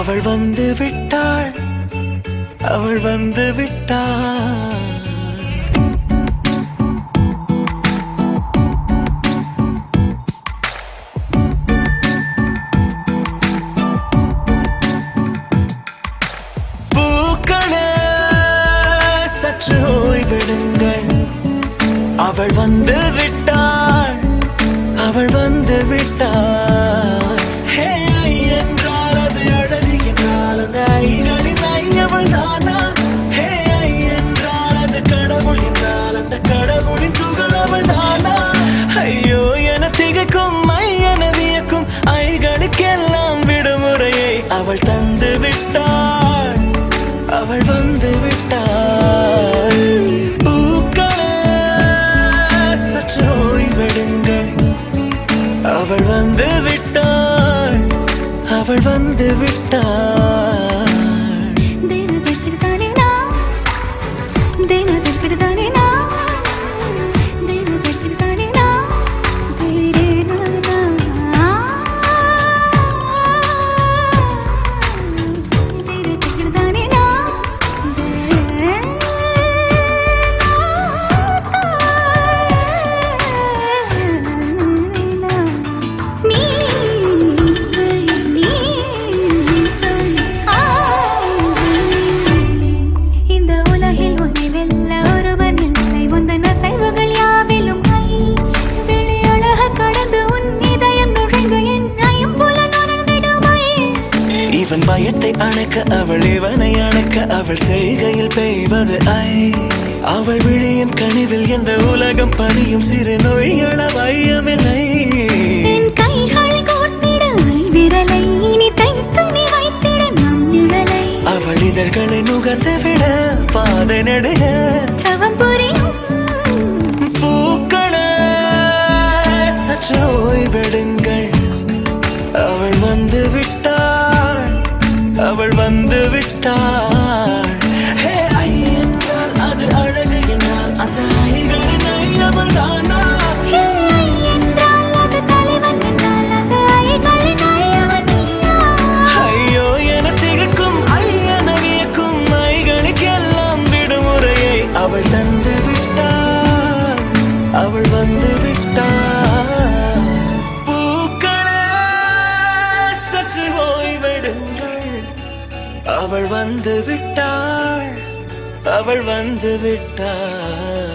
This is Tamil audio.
அவள் வந்து விட்டாள், அவள் வந்து விட்டாள். பூக்களே சற்று ஓய்விடுங்கள், அவள் வந்து விட்டாள், அவள் வந்து விட்டாள். அவள் தந்து விட்டாள், அவள் வந்து விட்டாள். பூக்களே சற்று ஓய்வெடுங்கள், அவள் வந்து விட்டாள், அவள் வந்து விட்டாள். பயத்தை அணைக்க அவள் இவனை அணைக்க அவள் செய்கையில் பெய்வது ஐ. அவள் விழியின் கனிவில் எந்த உலகம் பணியும் சிறு நோய்கள வையமில்லை. அவள் இதழ்களை நுகர்ந்து விட பாதை நடுக பூக்களே சற்று ஓய்வெடுங்கள், அவள் வந்து விட்டாள், அவள் வந்து விட்டாள். ஐ என்றால் அது அழகு என்றால் அந்த ஐகளின் ஐ அவள் தானா? ஐயோ என திகக்கும் ஐ என வியக்கும் ஐகளுக்கெல்லாம் விடுமுறையை அவள் தந்து விட்டாள், அவள் வந்து விட்டாள். பூக்களே சற்று ஓய்வெடுங்கள், அவள் வந்து விட்டாள், அவள் வந்து விட்டாள்.